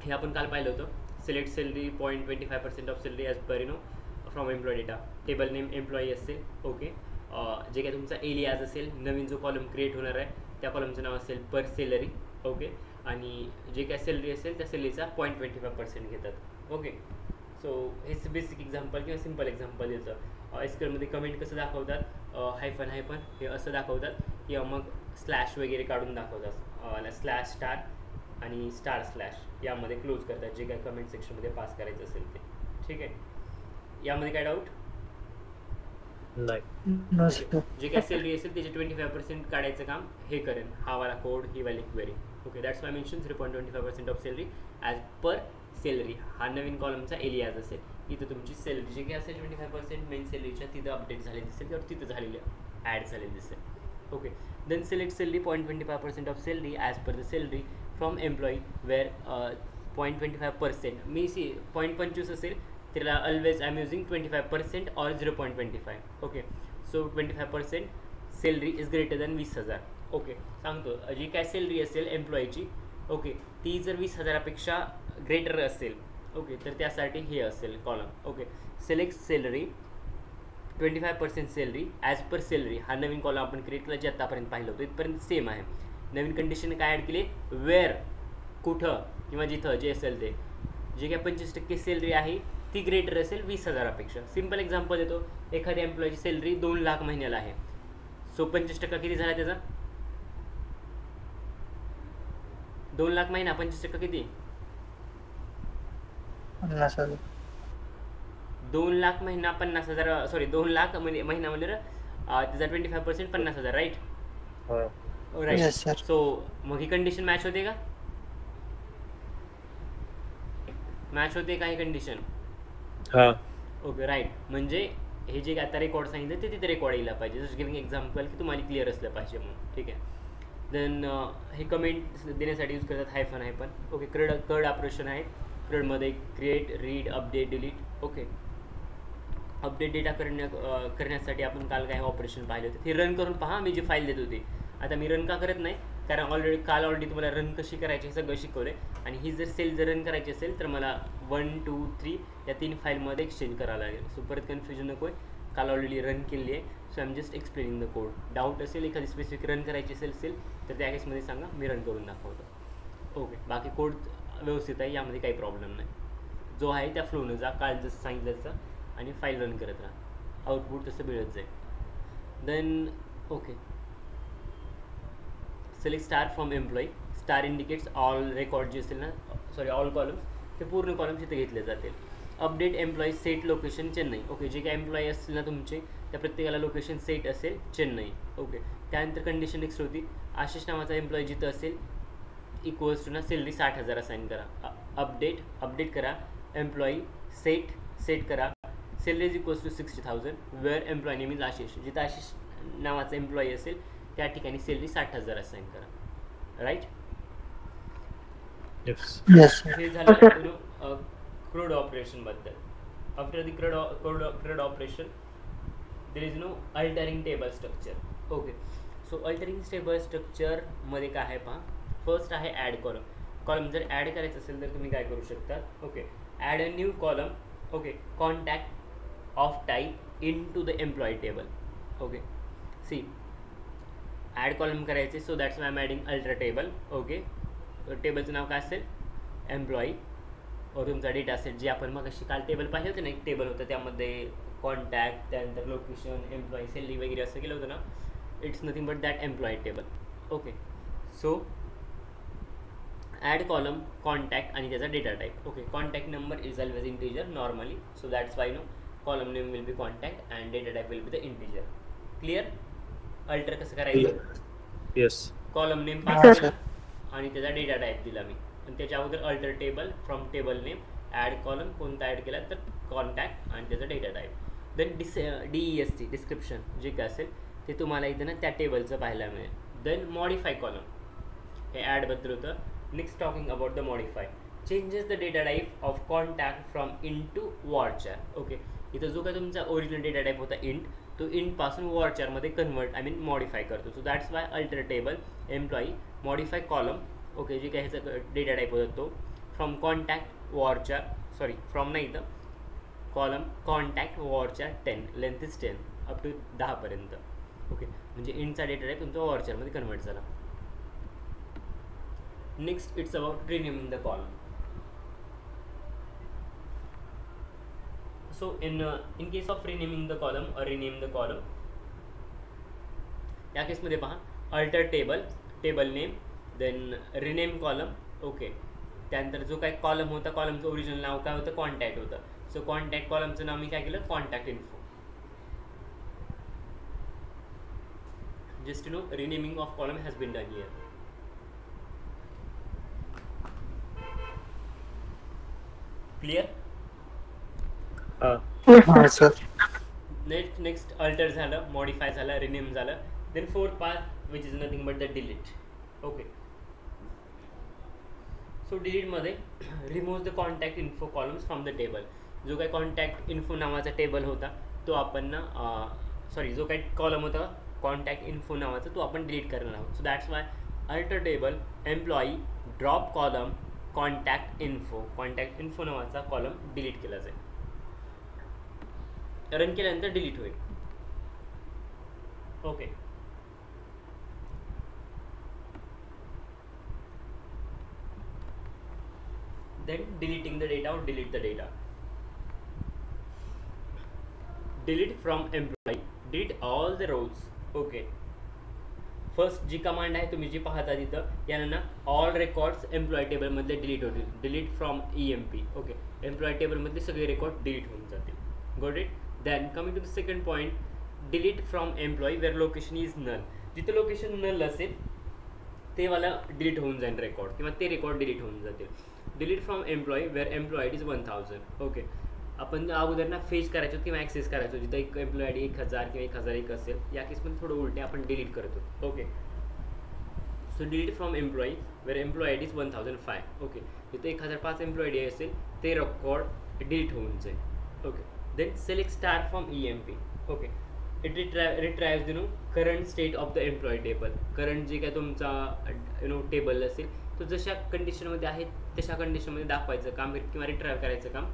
हे आपण काल पाहिलं होतं. Select salary 0.25% of salary as per from employ data. Table name employee असेल. ओके, जे काय तुमचा एलियाज असेल, नवीन जो कॉलम क्रिएट होणार आहे त्या कॉलमचं नाव असेल पर सॅलरी. ओके, आणि जे काय सॅलरी असेल त्या सॅलरीचा 0.25% घेतात. ओके, सो हेच बेसिक एक्झाम्पल किंवा सिम्पल एक्झाम्पल येतं. एसक्यूएलमध्ये कमेंट कसं दाखवतात, हायफन हायफन हे असं दाखवतात, किंवा मग स्लॅश वगैरे काढून दाखवतात, स्लॅश स्टार आणि स्टार स्लॅश यामध्ये क्लोज करतात जे काय कमेंट सेक्शनमध्ये पास करायचं असेल ते. ठीक आहे, यामध्ये काय डाऊट नाही. जे काय सॅलरी असेल त्याचे 25% काढायचं काम हे करेन हा वाला कोड, ही वाली query. Okay, that's why mention 0.25% of salary as per salary. हा नवीन कॉलमचा एलियाज असेल. इथं तुमची सॅलरी जे काही असेल 25% मेन सॅलरीच्या तिथं अपडेट झालेली दिसेल किंवा तिथं झालेली ॲड झालेली दिसेल. Okay, then select salary 0.25% of salary as per the salary from employee where 0.25%. मी 0.25 असेल त्याला always I am using 25% or 0.25. Okay, so 25% salary is greater than 20,000. Okay, सांगतो जी काय सॅलरी असेल एम्प्लॉईची, ओके, ती जर 20,000पेक्षा ग्रेटर असेल, ओके, तर त्यासाठी हे असेल column. Okay, select salary 25% salary as पर सॅलरी हा नवीन कॉलम आपण क्रिएट केला जे आतापर्यंत पाहिलं होतं इथपर्यंत सेम आहे. नवीन कंडिशन काय ॲड केली, वेअर कुठं किंवा जिथं जे असेल ते जे काय 25% सॅलरी आहे ती ग्रेटर असेल 20,000पेक्षा. सिम्पल एक्झाम्पल देतो, एखाद्या एम्प्लॉईची सॅलरी 2 लाख महिन्याला आहे. सो 25% किती झाला त्याचा, 2 लाख महिना 25% किती, 50,000. 2 लाख महिना 50,000, सॉरी 2 लाख महिना म्हणजे त्याचा 25% 50,000, right. Right. Yes, sir. So मग ही कंडिशन मॅच होते का, मॅच होते का ही कंडिशन. हां. Okay, right. म्हणजे हे जे आता रेकॉर्ड सांगितलं ते तिथे रेकॉर्ड यायला पाहिजे. जस्ट गिविंग एक्झाम्पल की तुम्हाला क्लिअर असलं पाहिजे म्हणून. ठीक आहे, देन हे कमेंट देण्यासाठी यूज करतात hyphen hyphen. Okay, CRUD operation आहे. कर्डमध्ये create, read, update, delete. Okay, update data करण्यासाठी आपण काल काय ऑपरेशन पाहिले होते ते रन करून पहा. मी जी फाईल देत होती आता मी रन का करत नाही, कारण ऑलरेडी तुम्हाला रन कशी करायची हे सगळं शिकवलं आहे. आणि ही जर सेल जर रन करायची असेल तर मला 1, 2, 3 या 3 फाईलमध्ये एक्सचेंज करावं लागेल. सो परत कन्फ्युजन नको आहे, काल ऑलरेडी रन केली आहे. So I am just explaining the code. Doubt असेल एखादी स्पेसिफिक रन करायची असेल तर त्या केसमध्ये सांगा, मी रन करून दाखवतो. ओके, बाकी कोड व्यवस्थित आहे, यामध्ये काही प्रॉब्लेम नाही. जो आहे त्या फ्लोनं जा, काल जसं सांगितलं तसं, आणि फाईल रन करत राहा, आउटपुट तसं मिळत जाईल. Then okay, select star from employee. Star indicates all record जे असेल ना, सॉरी ऑल कॉलम्स, ते पूर्ण कॉलम्स इथे घेतले जातील. Update employee set location Chennai. Okay, जे काही एम्प्लॉई असतील ना तुमचे त्या प्रत्येकाला लोकेशन सेट असेल चेन्नई. ओके, त्यानंतर कंडिशन नेक्स्ट होती, आशिष नावाचा एम्प्लॉई जिथं असेल इक्वल्स टू ना सॅलरी 60,000 असाइन करा. अपडेट करा, एम्प्लॉई सेट करा, salary is equals to 60,000 where employee name is Ashish. जिथं आशिष नावाचा एम्प्लॉई असेल त्या ठिकाणी सॅलरी 60,000 असाइन करा. राईट. Yes, sir. हे झालं क्रोड ऑपरेशनबद्दल. After the CRUD operation there is no altering table structure. Okay, so altering table स्ट्रक्चरमध्ये काय आहे पहा. फर्स्ट आहे ॲड कॉलम. कॉलम जर ॲड करायचं असेल तर तुम्ही काय करू शकता. Okay, add a new column. Okay, contact of type into the employee table. Okay, see add column करायचे. So that's why am adding alter table. Okay, टेबलचं नाव काय असेल, एम्प्लॉई. और तुमचा डेटा असेल जे आपण मग अशी काल टेबल पाहिजे होतं ना, एक टेबल होतं त्यामध्ये कॉन्टॅक्ट, त्यानंतर लोकेशन, एम्प्लॉई, सॅलरी वगैरे असं केलं होतं ना. It's nothing but that employee table. Okay, so add column, contact आणि त्याचा data type. Okay, contact number is always integer normally. So that's why no column name will be contact and data type will be the integer. Clear. Alter कसं करायचं, yes. Column name pass केला आणि त्याचा data type दिला मी. आणि त्याच्या अगोदर alter table, from table name, add column कोणता ॲड केला तर कॉन्टॅक्ट आणि त्याचा data type. Then DESC description जे काय असेल ते तुम्हाला इथं ना त्या टेबलचं पाहायला मिळेल. देन मॉडिफाय कॉलम, हे ॲडबद्दल होतं. Next talking about the modify, changes the data type of contact from int to varchar. Okay, इथं जो काय तुमचा ओरिजिनल डेटा टाईप होता इंट, तो इंटपासून वॉरचारमध्ये कन्वर्ट मॉडिफाय करतो. So that's why alter table, employee, modify column. Okay, जे काय ह्याचा डेटा टाईप होता तो फ्रॉम कॉन्टॅक्ट वॉरच्या फ्रॉम नाही तर कॉलम कॉन्टॅक्ट वॉरच्या 10 लेंथ इज 10 अप टू 10 पर्यंत. ओके, म्हणजे इंटचा डेटा टाईप तुमचा वॉरचरमध्ये कन्वर्ट झाला. Next it's about renaming the column. So in case of renaming the column or rename the column, या केसमध्ये पहा alter table name, then rename column. Okay, त्यानंतर जो काय कॉलम होता कॉलमचं ओरिजिनल नाव काय होतं कॉन्टॅक्ट होतं. सो कॉन्टॅक्ट कॉलमचं नाव मी काय केलं contact info. Just no renaming of column has been done here. Clear? हा सर. नेक्स्ट अल्टर झालं, मॉडिफाय झालं, रिनेम झालं. Then fourth part which is nothing but the delete. Okay, so डिलीटमध्ये remove the contact info columns from the table. जो काही contact info नावाचा table होता तो आपण जो काही कॉलम होता कॉन्टॅक्ट इन्फो नावाचा तो आपण डिलीट करणार आहोत. So that's why alter table employee drop column contact info नावाचा कॉलम डिलीट केला जाईल. रन केल्यानंतर डिलीट होईल. Okay, then deleting the data or delete the data. Delete from employee, delete all the rows. Okay, first जी command आहे तुम्ही जी पाहता तिथं यानं ना ऑल रेकॉर्ड्स एम्प्लॉई टेबलमधले डिलीट होतील. Delete from EMP. Okay, employee टेबलमधले सगळे रेकॉर्ड डिलीट होऊन जातील. Got it? Then coming to the second point, delete from employee where location is null. जिथं लोकेशन नल असेल ते वाला डिलीट होऊन जाईल रेकॉर्ड, किंवा ते रेकॉर्ड डिलीट होऊन जातील. Delete from employee where employee is 1000. Okay, आपण अगोदर ना फेच करायचो किंवा ॲक्सेस करायचो जिथं एक एम्प्लॉई ID 1000 किंवा 1001 असेल. या केसमध्ये थोडं उलटे आपण डिलीट करतो. Okay, so delete from employee where employee ID is 1005. Okay, जिथं 1005 एम्प्लॉई ID असेल ते रेकॉर्ड डिलीट होऊन जाईल. Okay, then select star from EMP. Okay, it retrieves current state of the employee table. Current जे काय तुमचा table असेल तो जशा कंडिशनमध्ये आहे तशा कंडिशनमध्ये दाखवायचं काम किंवा रिट्राईव्ह करायचं काम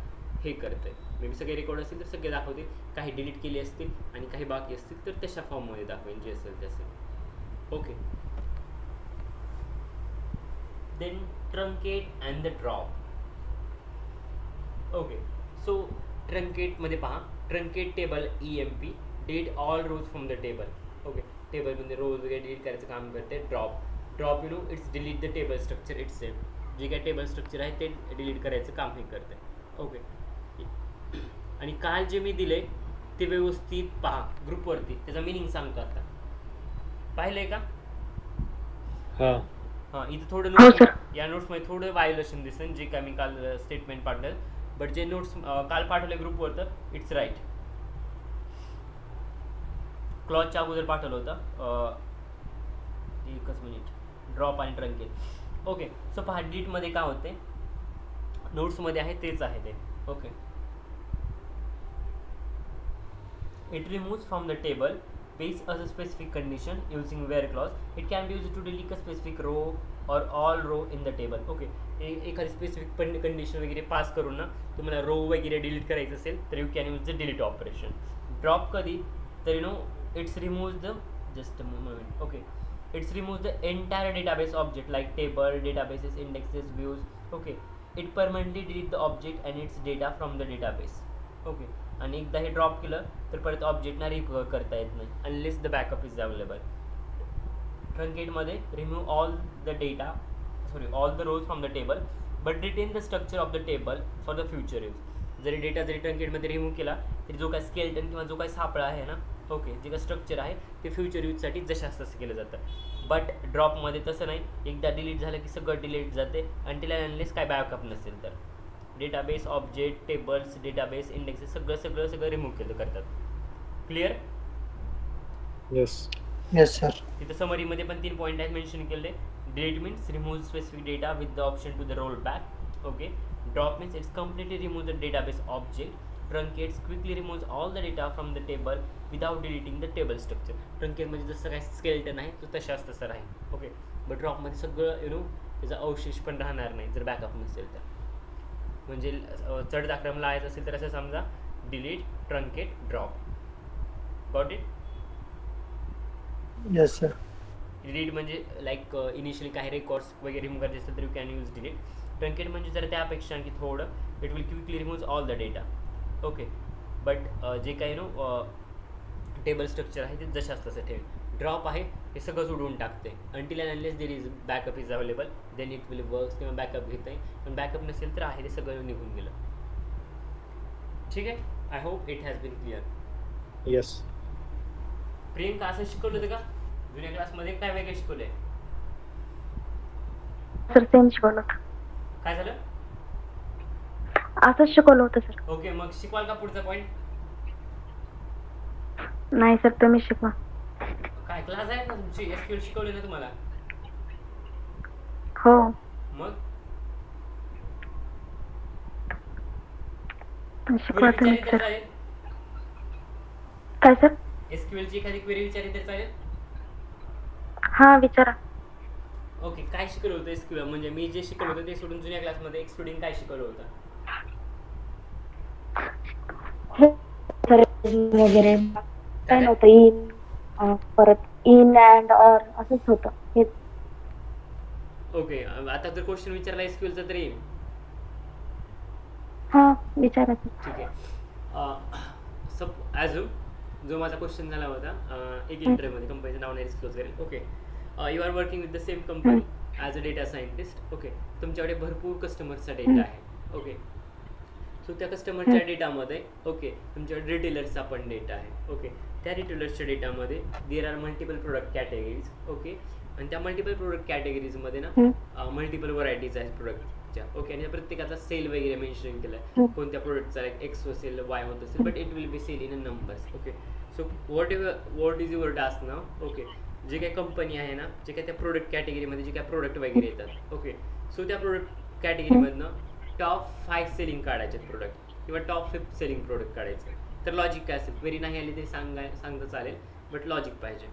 हे करतं आहे. मे बी सगळे रेकॉर्ड असतील तर सगळे दाखवतील, काही डिलीट केले असतील आणि काही बाकी असतील तर तशा फॉर्ममध्ये दाखवेल जे असेल तसे. Okay, then truncate and the drop. Okay, so ट्रंकेटमध्ये पहा truncate table EMP, delete all rows from the table. Okay, टेबलमध्ये रोज वगैरे डिलीट करायचं काम करते. Drop it's delete the table structure it's same. जे काय टेबल स्ट्रक्चर आहे ते डिलीट करायचं काम हे करते. ओके, आणि काल जे मी दिले ते व्यवस्थित पहा ग्रुपवरती, त्याचा मिनिंग सांगतो. आता पाहिलंय का? हां, इथं थोडं नोट्स, या नोट्समध्ये थोडं वायोलेशन दिसेल जे काय मी काल स्टेटमेंट पाठवलं, बट जे नोट्स काल पाठवले ग्रुपवर तर इट्स राईट. क्लॉजच्या अगोदर पाठवलं होतं. एकच मिनिट, ड्रॉप आणि ट्रंकेट. ओके, सो पहा डिलीटमध्ये काय होते नोट्समध्ये आहे तेच आहे ते. Okay, it removes from the table based on a specific condition using where clause. It can be used to delete a specific row or all row in the table. Okay, एखादी specific condition वगैरे pass करून ना तुम्हाला row वगैरे delete करायचं असेल तर you can use the delete operation. Drop कधी तर it's removes the just moment. Okay, it's removes the entire database object like table, databases, indexes, views. Okay, it permanently delete the object and its data from the database. Okay, आणि एकदा हे drop केलं तर परत ऑब्जेक्टना recover करता येत नाही unless the backup is available. ट्रंकेटमध्ये remove all the rows from the table but retain the structure of the table for the future use. जरी डेटा ट्रंकेटमध्ये रिमूव्ह केला तरी जो काय स्केल्टन किंवा जो काय सापळा आहे ना, ओके, जे काय स्ट्रक्चर आहे ते फ्युचर यूजसाठी जशाच तसं केलं जातं. बट ड्रॉपमध्ये तसं नाही, एकदा डिलीट झालं की सगळं डिलीट जाते आणि तिला अनलेस काय बॅकअप नसेल तर. Database, object, tables, database, indexes सगळं रिमूव्ह केलं करतात. क्लिअर? Yes sir. तिथं समरीमध्ये पण 3 पॉईंट आहेत मेन्शन केले. Delete means remove specific data with the option to the roll back. Okay, drop means it's completely remove the database object. Truncates quickly remove all the data from the table without deleting the table structure. ट्रंकेटमध्ये जसं काय skeleton आहे तो तशाच तसं राहील. Okay, but ड्रॉपमध्ये सगळं त्याचा अवशेष पण राहणार नाही जर बॅकअप नसेल तर. म्हणजे चढता क्रम लावायचा असेल तर असं समजा delete, truncate, drop. Got it? Yes sir. Delete म्हणजे लाईक इनिशियली काही रेकॉर्ड्स वगैरे रिमूव्ह करायचे असेल तर you can use delete. Truncate म्हणजे जर त्यापेक्षा आणखी थोडं it will quickly remove all the data. Okay, but जे काही टेबल स्ट्रक्चर आहे ते जशाच तसं ठेवेल. ड्रॉप आहे हे सगळंच उडवून टाकते until and unless there is backup is available then it will works, किंवा बॅकअप घेते. पण बॅकअप नसेल तर आहे ते सगळं निघून गेलं. ठीक आहे, I hope it has been clear. Yes. Priyanka असं शिकवलं होतं का जुन्या क्लासमध्ये? काय वेगळं शिकवलंय? सर सेम शिकवलं होतं. काय झालं? असंच शिकवलं होतं सर. ओके, मग शिकवाल का पुढचा पॉईंट? नाही सर तुम्ही शिकवा. काय क्लास आहे ना तुमची? एसक्यूएल शिकवले ना तुम्हाला? हो. मग शिकवा क्वेरी तुम्ही विचारली तर सर. चालेल? काय सर? एसक्यूएल ची एखादी क्वेरी विचारली तर चालेल? हा विचारा. ओके, काय शिकवलं होतं एसक्यूएल? म्हणजे मी जे शिकवलं होतं ते सोडून जुन्या क्लासमध्ये एक्सक्लुडिंग काय शिकवलं होतं? सर वगैरे काय नव्हतं. इन परत इन अँड ऑर असंच होतं. हेच. ओके, आता जर क्वेश्चन विचारला एसक्यूएलचा तर येईल. हा विचारा सर. ठीक आहे. सब ॲझ्युम जो माझा क्वेश्चन झाला होता एक इंटरव्ह्यूमध्ये, कंपनीचं नाव नाही डिस्क्लोज करेल. Okay, you are working with the same company as a data scientist. Okay, तुमच्याकडे भरपूर कस्टमर्सचा डेटा आहे. ओके, सो त्या कस्टमरच्या डेटामध्ये ओके तुमच्याकडे रिटेलर्सचा पण डेटा आहे. ओके, त्या रिटेलर्सच्या डेटामध्ये there are multiple product categories. Okay, आणि त्या मल्टिपल प्रोडक्ट कॅटेगरीजमध्ये ना मल्टिपल व्हरायटीज आहेत प्रोडक्टच्या. ओके, आणि प्रत्येकाचा सेल वगैरे मेन्शन केला आहे. कोणत्या प्रोडक्टचा लाईक एक्स असेल, वाय होत असेल, but it will be sell in a numbers. Okay, so what is your task नाव? ओके, जे काही कंपनी आहे ना, जे काही त्या प्रोडक्ट कॅटेगरीमध्ये जे काही प्रोडक्ट वगैरे येतात. ओके, सो त्या प्रोडक्ट कॅटेगरीमधनं टॉप 5 सेलिंग काढायचे प्रोडक्ट किंवा टॉप 5 सेलिंग प्रोडक्ट काढायचे. तर लॉजिक काय असेल? क्वेरी नाही आली तरी सांगता चालेल, बट लॉजिक पाहिजे.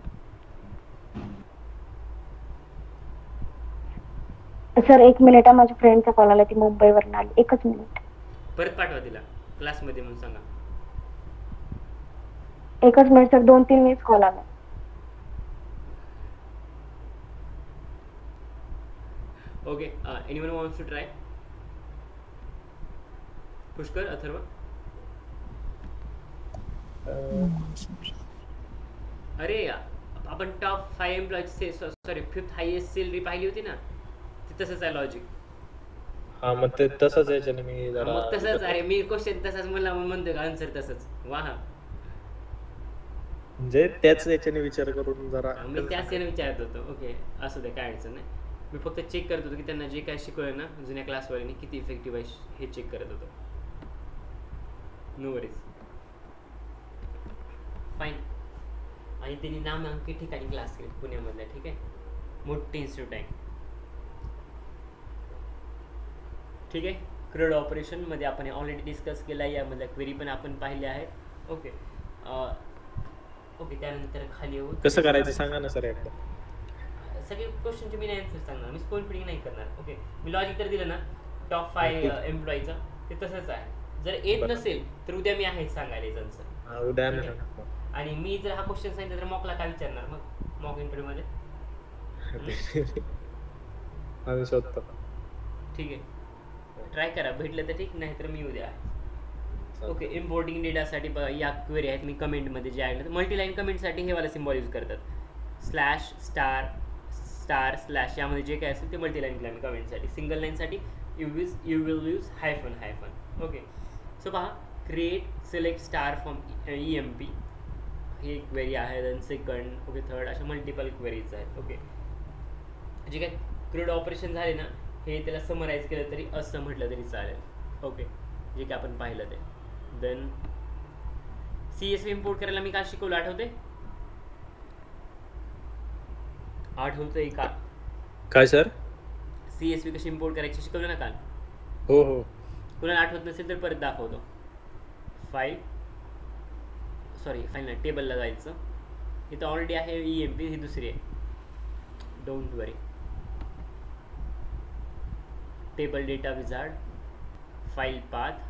सर 1 मिनिट, माझ्या फ्रेंडचा कॉल आला, ती मुंबईवरून आली. 1च मिनिट. परत पाठवा तिला क्लासमध्ये म्हणून सांगा. 1च मिनिट सर, 2-3 वेळेस कॉल आला. Okay, anyone wants to try? Pushkar, Atharva? अरे आपण टॉप 5 एम्प्लॉईजचे सॉरी 5th हायेस्ट सॅलरी पाहिली होती ना, ते तसंच आहे लॉजिक. हा मग ते तसंच याच्याने मी जरा मग तसंच. अरे मी क्वेश्चन तसाच मला म्हणतोय का आन्सर तसंच. वा, म्हणजे त्याच याच्याने विचार करून जरा मी त्याच याने विचारत होतो. ओके, असू दे, काय अडचण नाही. मी फक्त चेक करत होतो की त्यांना जे काय शिकवलं ना जुन्या क्लासवाल्यांनी किती इफेक्टिव्ह आहे हे चेक करत होतो. No worries, fine. आणि त्यांनी नामांकित ठिकाणी क्लास केले पुण्यामधल्या. ठीक आहे, मोठी इन्स्टिट्यूट आहे. ठीक आहे, क्रूड ऑपरेशनमध्ये आपण ऑलरेडी डिस्कस केला आहे. यामधल्या क्वेरी पण आपण पाहिल्या आहेत. ओके, ओके, त्यानंतर खाली येऊ. कसं करायचं सांगा ना सर एकदा. सगळे क्वेश्चनचे मी नाही आन्सर सांगणार, मी स्कोर फिडिंग नाही करणार. ओके, मी लॉजिक तर दिलं ना टॉप 5 एम्प्लॉईचं, ते तसंच आहे. जर येत नसेल तर उद्या मी आहेच सांगायला त्यांचं. उद्या आणि मी जर हा क्वेश्चन सांगितलं तर मॉकला काय विचारणार मग मॉक इंटरव्ह्यूमध्ये? आम्ही शोधतो. ठीक आहे, ट्राय करा, भेटलं तर ठीक, नाही तर मी उद्या आहे. ओके, इम्पोर्टिंग डेटासाठी या क्वेरी आहेत. मी कमेंटमध्ये जे आहे मल्टीलाईन कमेंटसाठी हे वाला सिम्बॉल यूज करतात, स्लॅश स्टार स्लॅश. यामध्ये जे काय असेल ते मल्टीलाईन कमेंटसाठी. सिंगल लाईनसाठी you will use hyphen. Okay, so पहा, create select star from EMP ही एक क्वेरी आहे. देन सेकंड, ओके, थर्ड, अशा मल्टिपल क्वेरीज आहेत. ओके, जे काय क्रूड ऑपरेशन झाले ना हे त्याला समराईज केलं तरी असं म्हटलं तरी चालेल. ओके, जे काय आपण पाहिलं ते. देन CSV इम्पोर्ट करायला मी काय शिकवलं आठवते? आठवतंय का? काय सर? CSV कशी इम्पोर्ट करायची शिकवलं ना काल? हो हो. कुणाला आठवत नसेल तर परत दाखवतो. फाईल ना, टेबलला जायचं. इथं ऑलरेडी आहे EMP, ही दुसरी आहे. Don't worry. Table data wizard, file path,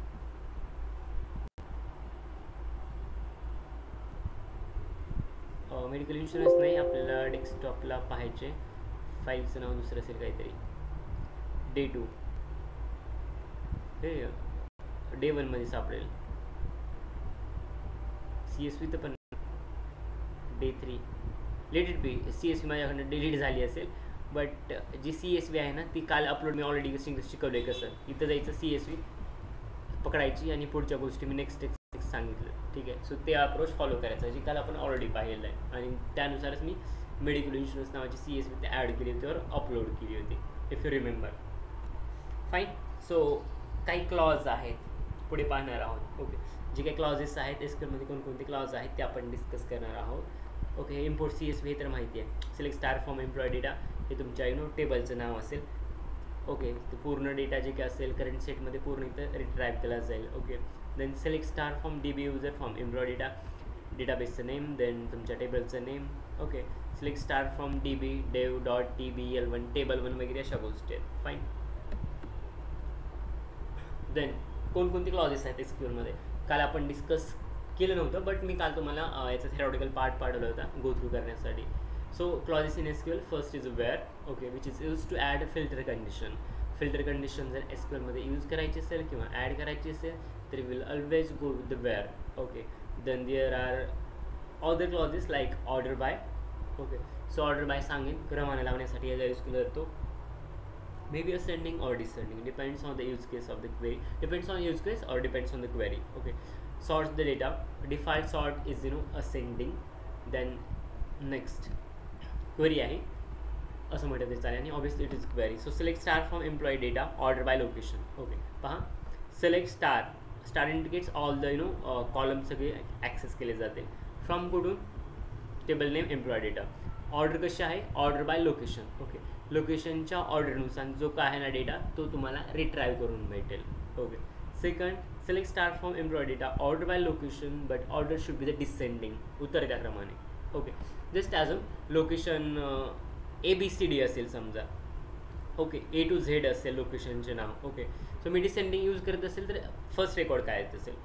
medical insurance नाही, आपल्याला डेस्कटॉपला पाहायचे, फाईलचं नाव दुसरं असेल काहीतरी, डे 2 हे डे 1 मध्ये सापडेल, CSV तर पण day 3, let it be, CSV माझ्याकडनं डिलीट झाली असेल, बट जी CSV आहे ना ती काल अपलोड मी ऑलरेडी शिकवलं आहे कसं. इथं जायचं CSV पकडायची आणि पुढच्या गोष्टी मी नेक्स्ट सांगितलं, ठीक आहे. सो ते अप्रोच फॉलो करायचं जी काल आपण ऑलरेडी पाहिलं आहे, आणि त्यानुसारच मी मेडिकल इन्शुरन्स नावाची CSV ते ॲड केली होती और अपलोड केली होती, if you remember. Fine. So काही क्लॉज आहेत पुढे पाहणार आहोत. ओके, जे काही क्लॉजेस आहेत SQLमध्ये कोणकोणते क्लॉज आहेत ते आपण डिस्कस करणार आहोत. ओके, इम्पोर्ट CSV हे तर माहिती आहे. Select star from employ data हे तुमच्या टेबलचं नाव असेल. ओके, तो पूर्ण डेटा जे काय असेल करंट सेटमध्ये पूर्ण इथं रिट्राईव्ह केला जाईल. Okay, then select star from DB user from employ data, डेटाबेसचं नेम, देन तुमच्या टेबलचं name. Okay, select star from DB dev dot TBL1 table 1 वगैरे अशा गोष्टी आहेत. फाईन. देन कोणकोणते क्लॉजेस आहेत SQLमध्ये काल आपण डिस्कस केलं नव्हतं, बट मी काल तुम्हाला याचा थेरॉटिकल पार्ट पाठवला होता गो थ्रू करण्यासाठी. So clauses in SQL, first is where. Okay, which is use to add filter condition. Filter condition जर SQLमध्ये यूज करायची असेल किंवा ॲड करायची असेल तर will always go with the where. Okay, then there are other clauses like order by. Okay, so order by सांगेन क्रमाने लावण्यासाठी याचा यूज केला जातो. Maybe ascending or descending, depends on the use case of the query, depends on use case or depends on the query. Okay, sorts the data, default sort is ascending. Then next query आहे असं म्हटलं तरी चालेल, आणि obviously it is query. So select star from employ data, order by location. Okay, पहा, select star, star indicates all the column सगळे access केले जाते. फ्रॉम कुठून? Table name employee data. Order कशी आहे? Order by location. ओके, लोकेशनच्या ऑर्डरनुसार जो काय आहे ना डेटा तो तुम्हाला रिट्राईव्ह करून भेटेल. Okay, second, select star from employ data, order by location, but order should be the descending, उत्तर त्याप्रमाणे. Okay, just as a location ABCD असेल समजा. ओके, A to Z असेल लोकेशनचे नाव. ओके, सो मी डिसेंडिंग यूज करत असेल तर फर्स्ट रेकॉर्ड काय असेल?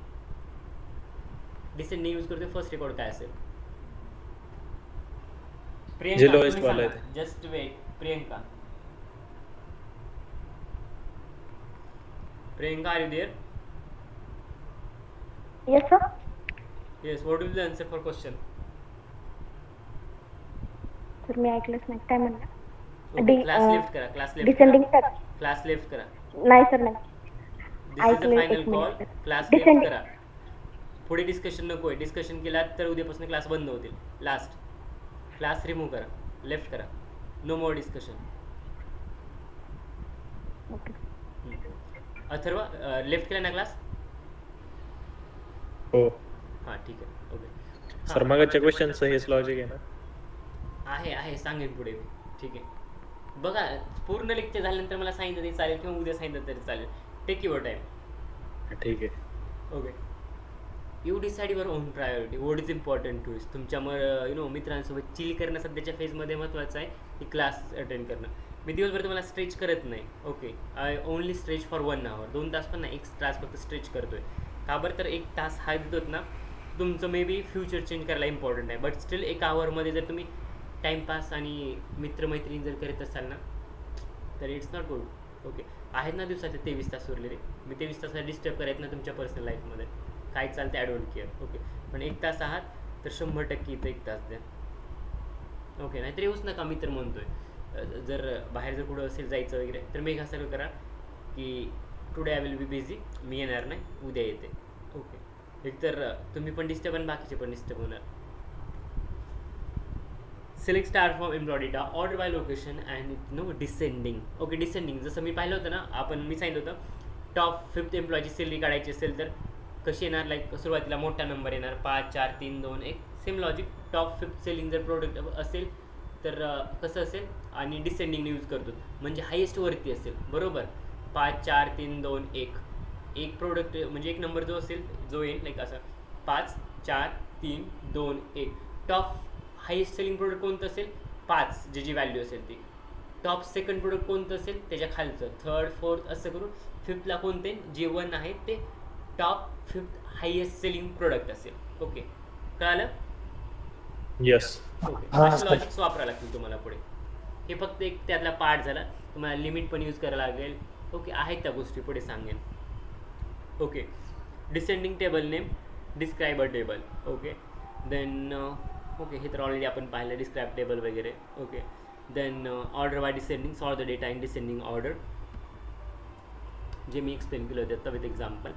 डिसेंडिंग यूज करते, फर्स्ट रेकॉर्ड काय असेल? Priyanka, just wait. Priyanka, are you there? Yes, sir. Yes, what will be the answer for question? Sir मी ऐकलंच नाही, काय म्हणला? क्लास लेफ्ट करा, क्लास लेफ्ट डिसेंडिंग करा, क्लास लेफ्ट करा. नाही सर, नाही. This is the final call, class left करा. पुढे डिस्कशन नको आहे, डिस्कशन केलात तर उद्यापासून क्लास बंद होतील. लास्ट क्लास रिमूव्ह करा, लेफ्ट करा, no more discussion. Atharva, left केला ना क्लास? हो. हां, ठीक आहे. ओके सर, मागच्या क्वेश्चनचं हेच लॉजिक आहे ना? आहे सांगेन पुढे मी. ठीक आहे, बघा पूर्ण लेक्चर झाल्यानंतर मला सांगितलं तरी चालेल किंवा उद्या सांगितलं तरी चालेल. Take your time. ठीक आहे. Okay, you decide your own priority, what is important to is. तुमच्या मित्रांसोबत चिल करणं सध्याच्या फेजमध्ये महत्त्वाचं आहे की क्लास अटेंड करणं. मी दिवसभर तुम्हाला स्ट्रेच करत नाही. Okay, I only stretch for 1 hour, 2 तास पण नाही, 1 तास फक्त स्ट्रेच करतो आहे. का बरं? तर 1 तास हा देतोत ना, तुमचं मे बी फ्युचर चेंज करायला इम्पॉर्टंट आहे. बट स्टील 1 hourमध्ये जर तुम्ही टाईमपास आणि मित्रमैत्रिणी जर करत असाल ना तर इट्स नॉट गुड. ओके, आहेत ना दिवसाचे 23 तास उरलेले, मी 23 तासाला डिस्टर्ब करायचं ना तुमच्या पर्सनल लाईफमध्ये, काय चालतं आय डोंट केअर. ओके, पण 1 तास आहात तर 100% इथं 1 तास द्या. ओके, नाहीतर येऊच नका. मी तर म्हणतोय जर बाहेर जर कुठं असेल जायचं वगैरे तर मेघा सर्व करा की today I will be busy, मी येणार नाही, उद्या येते. ओके, एकतर तुम्ही पण डिस्टर्ब आणि बाकीचे पण डिस्टर्ब होणार. Select star from employ data, order by location and descending. Okay, descending जसं मी पाहिलं होतं ना, मी सांगितलं होतं टॉप 5th एम्प्लॉयची सॅलरी काढायची असेल तर कशी येणार? लाईक सुरुवातीला मोठा नंबर येणार, 5 4 3 2 1. Same logic, top 5th selling जर प्रोडक्ट असेल तर कसं असेल, आणि डिसेंडिंग यूज करतो म्हणजे हायेस्ट वरती असेल. बरोबर, 5 4 3 2 1. एक प्रोडक्ट म्हणजे एक नंबर जो असेल जो येईल लाईक असं 5 4 3 2 1. टॉप हायेस्ट सेलिंग प्रोडक्ट कोणतं असेल? 5, जी व्हॅल्यू असेल ती. टॉप सेकंड प्रोडक्ट कोणतं असेल त्याच्या खालचं, थर्ड फोर्थ असं करून फिफ्थला कोणते जे वन आहे ते top fifth highest selling product असेल. ओके, कळालं? यस. ओके, हा, असे सर. लॉजिक्स वापरावं लागतील तुम्हाला पुढे. हे फक्त एक त्यातला पार्ट झाला. तुम्हाला लिमिट पण यूज करायला लागेल. ओके, आहेत त्या गोष्टी पुढे सांगेन. Okay, descending table name, describe a table. Okay, then okay हे तर ऑलरेडी आपण पाहिलं, डिस्क्राईब टेबल वगैरे. Okay, then order by descending, sort the data in descending order, जे मी एक्सप्लेन केलं होतं आता with example.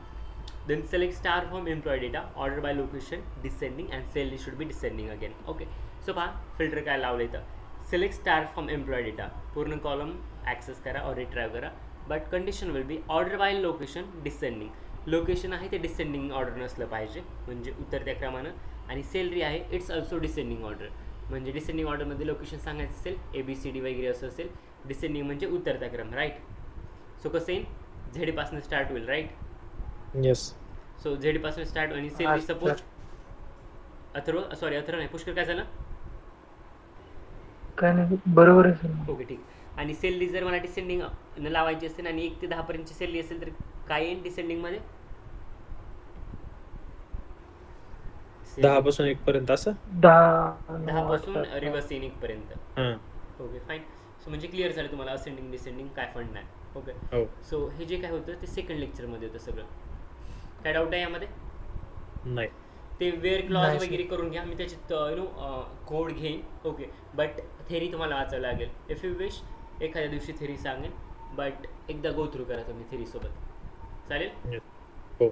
Then select star from employee data, order by location, descending, and salary should be descending again. Okay, so पहा filter काय लावलं इथं, select star from employ data, पूर्ण कॉलम ॲक्सेस करा और रिट्राईव्ह करा, but condition will be order by location descending. Location आहे ते डिसेंडिंग ऑर्डर नसलं पाहिजे, म्हणजे उतरत्या क्रमानं, आणि सॅलरी आहे इट्स ऑल्सो डिसेंडिंग ऑर्डर, म्हणजे डिसेंडिंग ऑर्डरमध्ये लोकेशन सांगायचं असेल ABCD वगैरे असं असेल, डिसेंडिंग म्हणजे उतरता क्रम, राईट. सो कसं येईल, झेडपासून स्टार्ट होईल, राईट. यस. सो झेडपासून स्टार्ट आणि सॅलरी सपोज अथर्व नाही, पुष्कर काय झालं? काय नाही, बरोबर आहे सर. ओके, ठीक. आणि सॅलरी जर मला डिसेंडिंग न लावायची असेल आणि 1 ते 10 पर्यंतची सॅलरी असेल तर काय येईल डिसेंडिंगमध्ये? 10 पासून 1 पर्यंत असं. 10 पासून रिव्हर्स येईन 1 पर्यंत. हां. Okay, fine. सो म्हणजे क्लिअर झालं तुम्हाला असेंडिंग डिसेंडिंग काय फंड नाही. ओके, हो. सो हे जे काय होतं ते सेकंड लेक्चरमध्ये होतं सगळं. काय डाऊट आहे यामध्ये? नाही. ते वेअर क्लॉज नाही, वगैरे करून घ्या, मी त्याच्यात कोड घेईन. ओके, बट थेरी तुम्हाला वाचावं लागेल. इफ यू विश एखाद्या दिवशी थेरी सांगेन, बट एकदा गो थ्रू करा तुम्ही थेरीसोबत, चालेल? हो.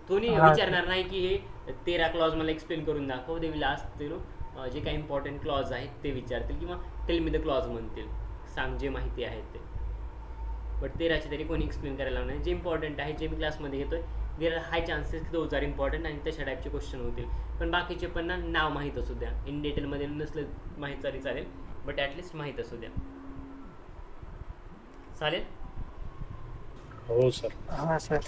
कोणी हा. विचारणार नाही की हे 13 क्लॉज मला एक्सप्लेन करून दाखव. दे विल आस्क जे काही इम्पॉर्टंट क्लॉज आहेत ते विचारतील किंवा टेल मी द क्लॉज म्हणतील, सांग जे माहिती आहे ते. बट 13चे तरी कोणी एक्सप्लेन करायला लावणार नाही. जे इम्पॉर्टंट आहे जे मी क्लासमध्ये घेतोय, देर आर हाय चान्सेस की दोज आर इम्पॉर्टंट आणि तशा टाईपचे क्वेश्चन होतील. पण बाकीचे पण ना नाव माहीत असू द्या, इन डिटेलमध्ये नसलं माहीत तरी चालेल, बट ॲटलिस्ट माहीत असू द्या, चालेल? हो सर. हां सर.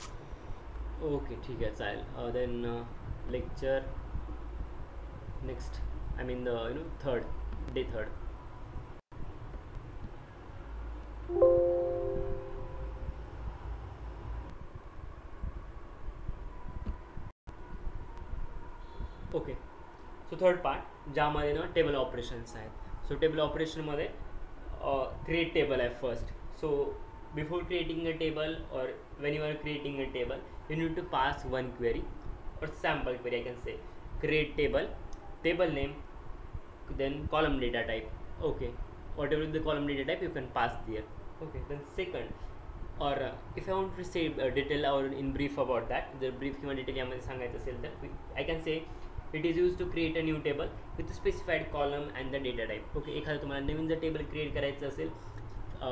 ओके, ठीक आहे, चालेल. Then lecture next, I mean third day. Okay, so third part ज्यामध्ये ना टेबल ऑपरेशन्स आहेत. सो टेबल ऑपरेशनमध्ये क्रिएट टेबल आहे first. So before creating a table or when you are creating a table, you need to pass one query or sample query. I can say create table, table name, then column data type. Okay, whatever the column data type you can pass there. Okay, then second, or if I want to say detail or in brief about that, the brief किंवा detail यामध्ये सांगायचं असेल तर I can say it is used to create a new table with a specified column and the data type. Okay, एखादं तुम्हाला नवीन जर table create करायचं असेल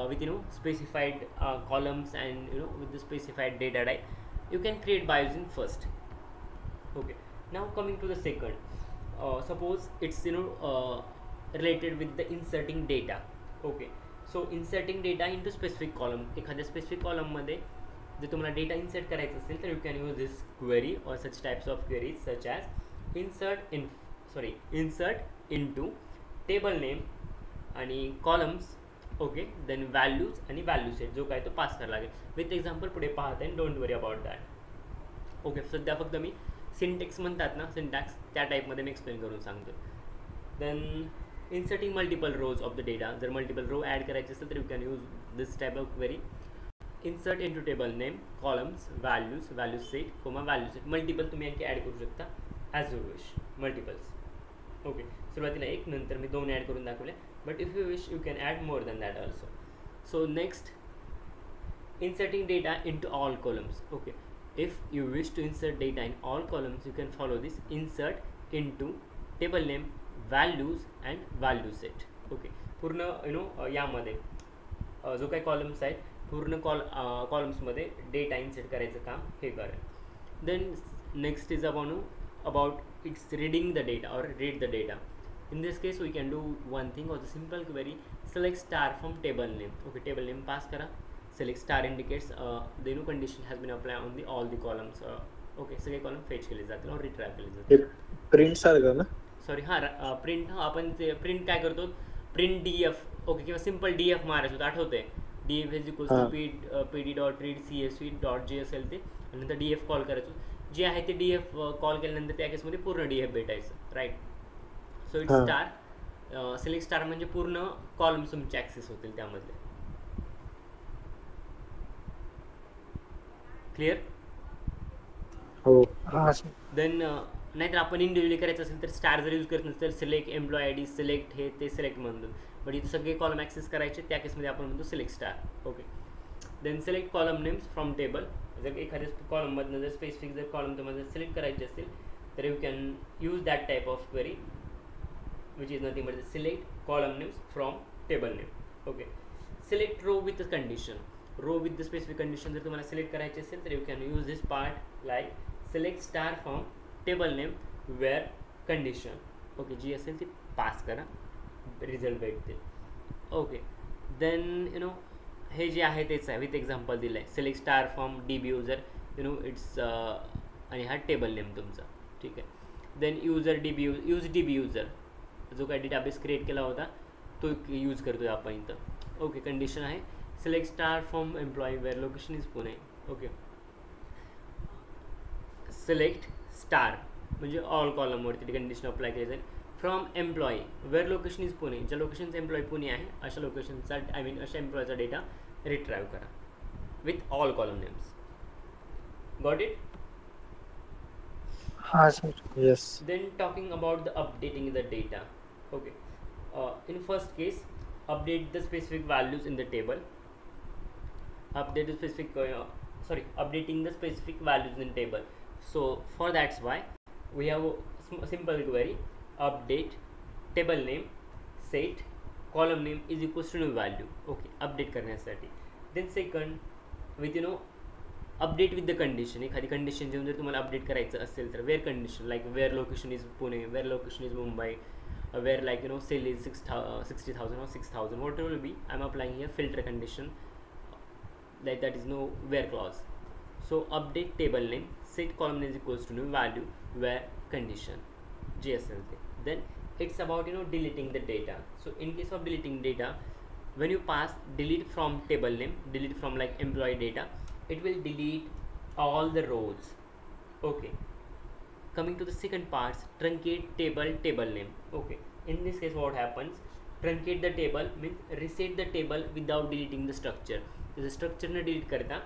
with specified columns and with the specified data type, you can create by using first. Okay, now coming to the second, suppose it's related with the inserting data. Okay, so inserting data into specific column, एखाद्या specific column मध्ये जर तुम्हाला data insert करायचं असेल तर you can use this query or such types of queries such as insert into table name आणि columns. Okay, then values आणि value set जो काय तो पास करायला लागेल. विथ एक्झाम्पल पुढे पाहत आहे, don't worry about that. Okay, सध्या फक्त मी सिंटेक्स म्हणतात ना, सिंटॅक्स त्या टाईपमध्ये मी एक्सप्लेन करून सांगतो. Then inserting multiple rows of the data, जर मल्टिपल रो ॲड करायचे असेल तर you can use this type of query. Insert into table name, columns, value set, value set. Multiple तुम्ही आणखी ॲड करू शकता as you wish, multiples. Okay, सुरुवातीला 1, नंतर मी 2 ॲड करून दाखवले, but if you wish you can add more than that also. So next, inserting data into all columns. Okay, if you wish to insert data in all columns, you can follow this insert into table name, values and value set. Okay, पूर्ण यामध्ये जो काही columns आहेत पूर्ण कॉलम्समध्ये data insert करायचं काम हे करेल. Then next is about it's reading the data or read the data. In this case we can do one thing or the simple query, select star from table name. Okay, table name pass kara, select star indicates the new condition has been applied on the all the columns. Okay, सगळे column fetch केले जातील और retrieve केले जातील. Print सारखं ना? Sorry, हां, print. हां, आपण ते प्रिंट काय करतो, प्रिंट डी एफ ओके किंवा सिम्पल डी एफ मारायचं होतं आठवतंय D F is equals to P D dot read C S V dot G असेल ते आणि नंतर डी एफ कॉल करायचं जे आहे ते डी एफ कॉल केल्यानंतर त्या केसमध्ये पूर्ण डी एफ भेटायचं right. So it's star select star म्हणजे पूर्ण कॉलम्स तुमचे ॲक्सेस होतील त्यामधले. क्लिअर. हो. हा सर. देन नाहीतर आपण इंडिव्हिज्युअली करायचं असेल तर स्टार जर यूज करत नसेल तर select employ I D select हे ते सिलेक्ट म्हणतो. बट इथे सगळे कॉलम ॲक्सेस करायचे त्या केसमध्ये आपण म्हणतो select star. Okay. Then select column names from table. जर एखाद्या कॉलममधनं जर स्पेसिफिक जर कॉलम तुम्हाला सिलेक्ट करायचे असेल तर you can use that type of query which is nothing but select column names from table name. Okay. Select row with condition. Row with the specific condition जर तुम्हाला सिलेक्ट करायचे असेल तर you can use this part like select star from table name where condition. Okay. जी असेल ती pass करा result भेटतील. ओके. देन यू नो हे जे आहे तेच आहे विथ एक्झाम्पल दिलं आहे select star from D B user you know it's आणि हा टेबल नेम तुमचा. ठीक आहे. Then user D B use D B user जो काय डेटाबेस क्रिएट केला होता तो यूज करतो आपण इथं. ओके. कंडिशन आहे select star from employee where location is Pune. Okay. Select star म्हणजे ऑल कॉलमवरती कंडिशन अप्लाय केली जाईल from employee where location is Pune. ज्या लोकेशनचं एम्प्लॉई पुणे आहे अशा लोकेशनचा आय मीन अशा एम्प्लॉयचा डेटा रिट्राईव्ह करा with all column names. Got it. हा sir. Yes. Then talking about the updating the data. Okay. In first case, update the specific values in the table. Update the specific updating the specific values in table. So for that's why we have a simple query update table name set column name is equals to new value. Okay. Update करण्यासाठी. Then second with update with the condition. एखादी condition जेव्हा जर तुम्हाला update करायचं असेल तर where condition like where location is Pune where location is Mumbai where like sale is 60,000 or 6,000 whatever be I am applying here filter condition like that is no where clause. So update table name set column name is equals to new value where condition जे असेल ते. Then it's about deleting the data. So in case of deleting data when you pass delete from table name delete from like employee data it will delete all the rows. Okay. Coming to the second parts truncate table name. Okay. In this case what happens truncate the table means reset the table without deleting the structure. the structure न delete करता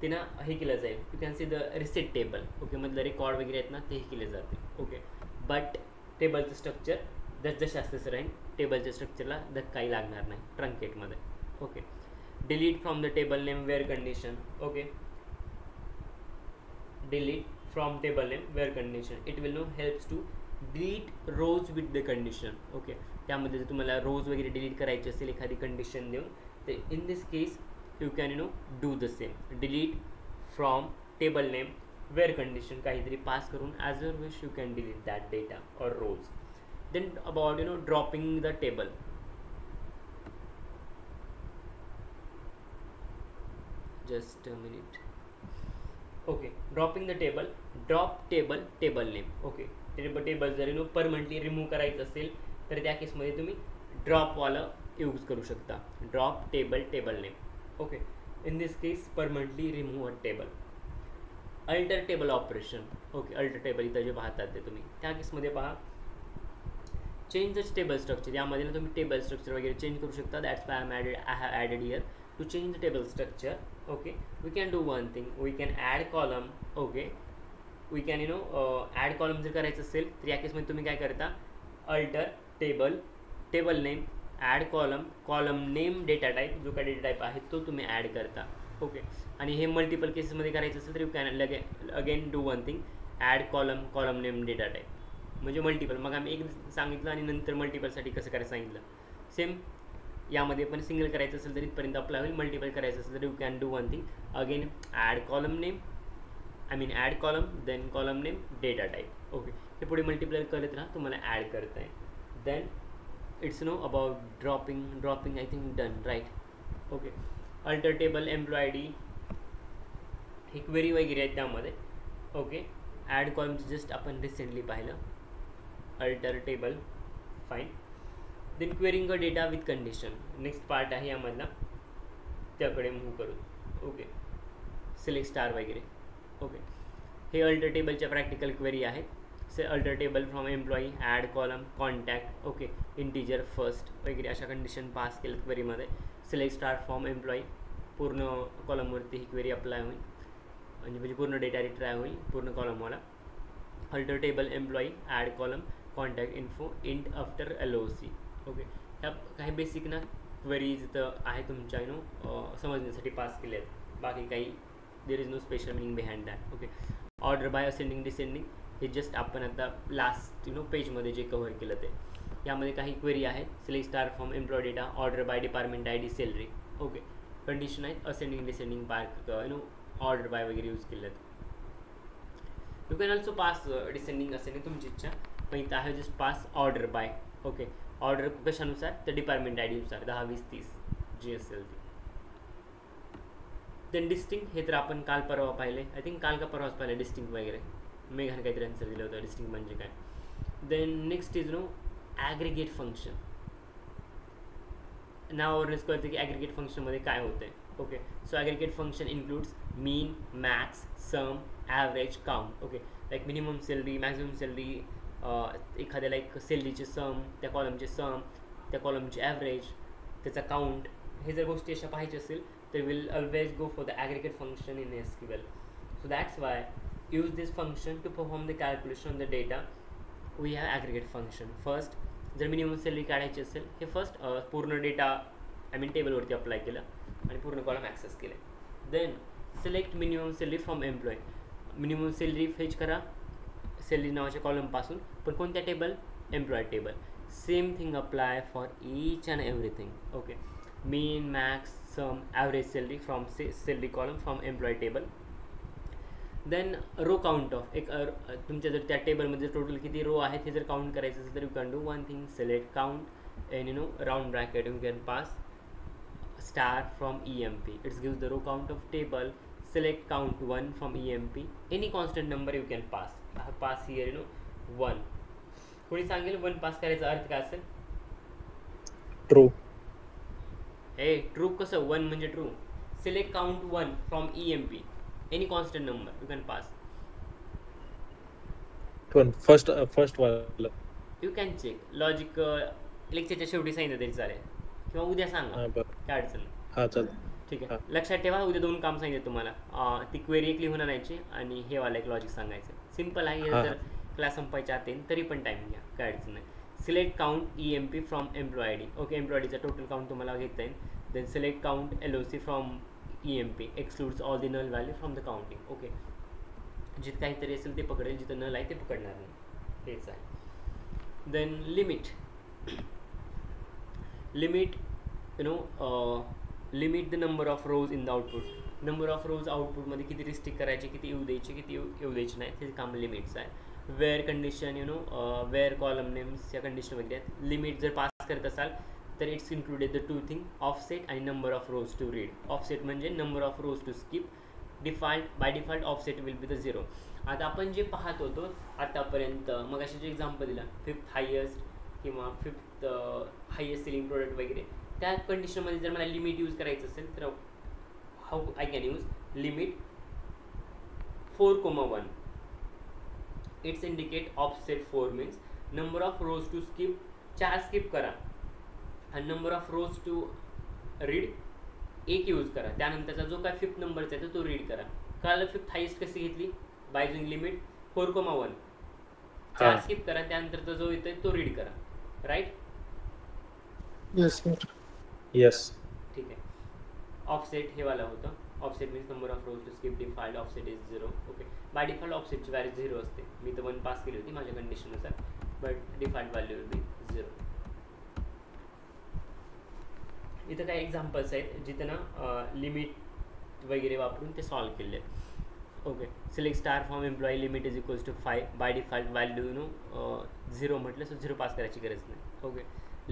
ते ना हे केलं जाईल. you can see the reset table. okay. मधलं record वगैरे आहेत ना ते केले जाते. ओके. बट टेबलचं स्ट्रक्चर जसे असतेच राहील टेबलच्या स्ट्रक्चरला काही लागणार नाही ट्रंकेटमध्ये. Okay. Delete from the table name where condition. Okay. Delete from table name where condition it will no helps to delete rows with the condition. Okay. त्यामध्ये जर तुम्हाला रोज वगैरे डिलीट करायची असेल एखादी कंडिशन देऊन तर in this case you can do the same delete from table name where condition काहीतरी पास करून as a wish you can delete that data or rows. Then about dropping the table. Just a minute. Okay. Dropping the table. Drop table name. Okay. Table जर permanently remove करायचं असेल तर त्या केसमध्ये तुम्ही ड्रॉपवालं use करू शकता. Drop table name. Okay. In this case permanently remove a table. Alter table operation. Okay. Alter table इथं जे पाहतात ते तुम्ही त्या केसमध्ये पहा चेंज द टेबल स्ट्रक्चर. यामध्ये ना तुम्ही टेबल स्ट्रक्चर वगैरे चेंज करू शकता. That's why I have added here to change the table structure. Okay. We can do one thing we can add column. Okay. We can add column जर करायचं असेल तर या केसमध्ये तुम्ही काय करता alter table name add column name data type जो काय डेटा टाईप आहे तो तुम्ही ॲड करता. ओके. आणि हे मल्टिपल केसेसमध्ये करायचं असेल तर you can again do one thing add column name data type म्हणजे मल्टिपल. मग आम्ही एक सांगितलं आणि नंतर मल्टिपलसाठी कसं करायचं सांगितलं. सेम यामध्ये पण सिंगल करायचं असेल तर इथपर्यंत अप्लाय होईल. मल्टिपल करायचं असेल तर you can do one thing again add column name add column then column name data type. Okay. हे पुढे मल्टिप्लाय करत राहा तुम्हाला ॲड करता आहे. Then it's about dropping I think done right. Okay. Alter table employ I D ही query वगैरे आहेत त्यामध्ये. ओके. ॲड कॉलम्स जस्ट आपण रिसेंटली पाहिलं. Alter table fine. Then querying a data with condition, next part आहे यामधला, त्याकडे move करू. ओके, सिलेक्ट स्टार वगैरे. ओके, हे अल्टर टेबलच्या प्रॅक्टिकल क्वेरी आहेत. Alter table from employee, add column, contact, okay, integer first वगैरे अशा कंडिशन पास केलं क्वेरीमध्ये. सिलेक्ट स्टार फ्रॉम एम्प्लॉई, पूर्ण कॉलमवरती ही क्वेरी अप्लाय होईल, म्हणजे पूर्ण डेटा रिट्राय होईल पूर्ण कॉलमवाला. Alter table employee, add column, contact info, int after LOC. Okay, ह्या काही बेसिक ना क्वेरीज इथं आहे तुमच्या समजण्यासाठी पास केले आहेत. बाकी काही there is no special meaning behind that. Okay, order by ascending descending, हे जस्ट आपण आता लास्ट पेजमध्ये जे कव्हर केलं ते. यामध्ये काही क्वेरी आहेत. Select star from employ data, order by department ID, salary. Okay, condition आहेत ascending descending, park order by वगैरे यूज केले आहेत. You can also pass descending ascending, तुमची इच्छा, पण इथं आहे just pass order by. Okay, order कशानुसार, तर डिपार्टमेंट ID नुसार 10, 20, 30 जी असेल ती. देन डिस्टिंग, हे तर आपण काल परवा पाहिले, आय थिंक काल का परवाच पाहिले डिस्टिंग वगैरे. मेघाने काहीतरी आन्सर दिलं होतं डिस्टिंग म्हणजे काय. Then next is aggregate function. नावावरूनच कळतं की ॲग्रिगेट फंक्शनमध्ये काय होतं आहे. Okay, so aggregate function includes min, max, sum, average, count. Okay, like minimum salary, maximum salary, एखाद्या लाईक सॅलरीचे सम, त्या कॉलमचे सम, त्या कॉलमचे ॲव्हरेज, त्याचा काउंट, हे जर गोष्टी अशा पाहिजे असेल तर will always go for the aggregate function in SQL. So that's why use this function to perform the calculation on the data. We have aggregate function. First, जर मिनिमम सॅलरी काढायची असेल, हे फर्स्ट पूर्ण डेटा टेबलवरती apply केलं आणि पूर्ण column access केले. Then select minimum salary from employ, minimum salary fetch करा सॅलरी नावाच्या कॉलमपासून, पण कोणत्या table, employ table. Same thing apply for each and everything. Okay, mean, max, sum, average salary from salary column from employ table. Then row count of, एक तुमच्या जर त्या टेबलमध्ये टोटल किती रो आहेत हे जर काउंट करायचं असेल तर you can do one thing, select count and round bracket you can pass star from EMP. It's gives the row count of table. Select count 1 from EMP, any constant number you can pass here 1. कोणी सांगेल 1 pass करायचा अर्थ काय असेल? True. True कसं? 1 म्हणजे true. Select count 1 from EMP, any constant number you can pass. First वाला You can check. Logic लेक्चरच्या शेवटी सांगितलं तरी चालेल, किंवा उद्या सांगा, काय अडचण. हां चालेल. ठीक आहे, लक्षात ठेवा उद्या 2 काम सांगितलं तुम्हाला. ती क्वेरी एक लिहून आणायची आणि हे वाला एक लॉजिक सांगायचं. सिम्पल आहे. हे जर क्लास संपायच्या आत येईल तरी पण टाईम घ्या, काय अडचण नाही. Select count EMP from employee ID. Okay, एम्प्लॉयडीचा टोटल काउंट तुम्हाला घेता येईल. Then select count LOC from EMP, excludes all the null value from the counting. Okay, जिथं काहीतरी असेल ते पकडेल, जिथं नल आहे ते पकडणार नाही, हेच आहे. Then limit limit the number of rows in the output. Number of rows आउटपुटमध्ये किती रिस्ट्रिक्ट करायचे, किती येऊ द्यायचे, किती येऊ द्यायचे नाही, हे काम लिमिट्स आहे. Where condition, where column names या कंडिशन वगैरे आहेत. लिमिट जर पास करत असाल तर it's included the 2 thing, offset आणि number of rows to read. Offset म्हणजे number of rows to skip. By default offset will be the 0. आता आपण जे पाहत होतो आतापर्यंत, मग असे जे एक्झाम्पल दिला 5th हायेस्ट किंवा 5th हायेस्ट सेलिंग प्रोडक्ट वगैरे, त्या कंडिशनमध्ये जर मला लिमिट यूज करायचं असेल तर how I can use limit 4,1. It's indicate offset 4 means number of rows to skip 4 skip करा आणि number of rows to read 1 use करा. त्यानंतरचा जो काय 5th नंबरचा आहे तो रीड करा. कळालं 5th हायेस्ट कशी घेतली? By using limit 4,1. 4 स्किप करा, त्यानंतरचा जो येतोय तो रीड करा. राईट? Yes sir. येस. ठीक आहे. ऑफसेट हे वाला होतं. Offset means number of rows to skip. Default offset is 0. Okay, by default ऑफसेटची व्हॅल्यू 0 असते. मी तर 1 पास केली होती माझ्या कंडिशननुसार, but default value will be 0. इथं काही एक्झाम्पल्स आहेत जिथं ना लिमिट वगैरे वापरून ते सॉल्व केले आहेत. Okay, select star from employee, limit is equals to 5. By default value 0 म्हटलं सो 0 पास करायची गरज नाही. Okay,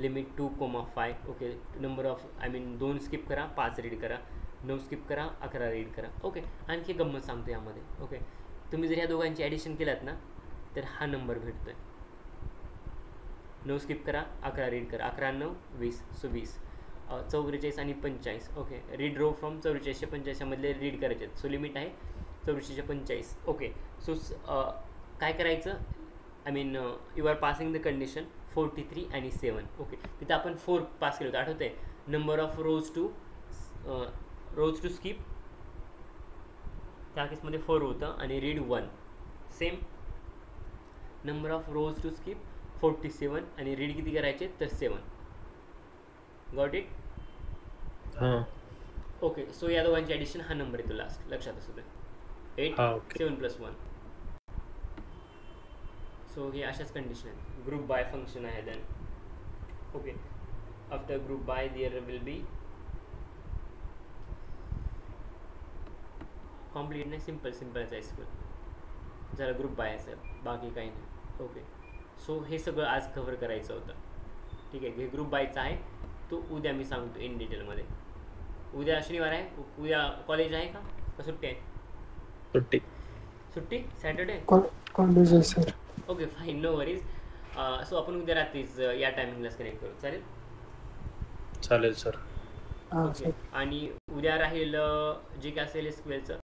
limit 2,5. Okay, number of 2 skip करा, 5 रीड करा, 9 स्किप करा, 11 रीड करा. ओके, आणखी गंमत सांगतो यामध्ये. ओके, तुम्ही जर ह्या दोघांची ॲडिशन केलात ना तर हा नंबर भेटतो आहे. 9 स्किप करा, 11 रीड करा, 11 9 20, सो 20. 44 आणि 45. ओके, रीड रो फ्रॉम 44 ते 45 मधले रीड करायचे आहेत. सो लिमिट आहे 44 ते 45. ओके, सो काय करायचं, I mean you are passing the condition 43 आणि 7. ओके, तिथं आपण 4 पास केलं होतं, आठवतं आहे. Number of rows to skip, त्या केसमध्ये 4 होतं आणि read 1. Same number of rows to skip 47 आणि रीड किती करायचे तर 7. Got it? हां. ओके, सो या दोघांची ॲडिशन हा नंबर येतो लास्ट, लक्षात असू दे. 8 हां, ओके. 7 + 1. सो हे अशाच कंडिशन आहेत. ग्रुप बाय फंक्शन आहे then. Okay, after group by there will be complicate नाही, सिम्पलच आहे स्कूल. जरा ग्रुप बाय असेल, बाकी काही नाही. ओके, सो हे सगळं आज कव्हर करायचं होतं. ठीक आहे, हे ग्रुप बायचं आहे, तो उद्या मी सांगतो इन डिटेलमध्ये. उद्या शनिवार आहे, उद्या कॉलेज आहे का सुट्टी आहे? सुट्टी सॅटर्डे. कॉलेज आहे sir. Okay fine, no worries. So आपण उद्या रात्रीच या टायमिंगलाच कनेक्ट करू, चालेल? चालेल सर. हां ओके, सर. आणि उद्या राहील जे काय असेल स्क्वेअरचं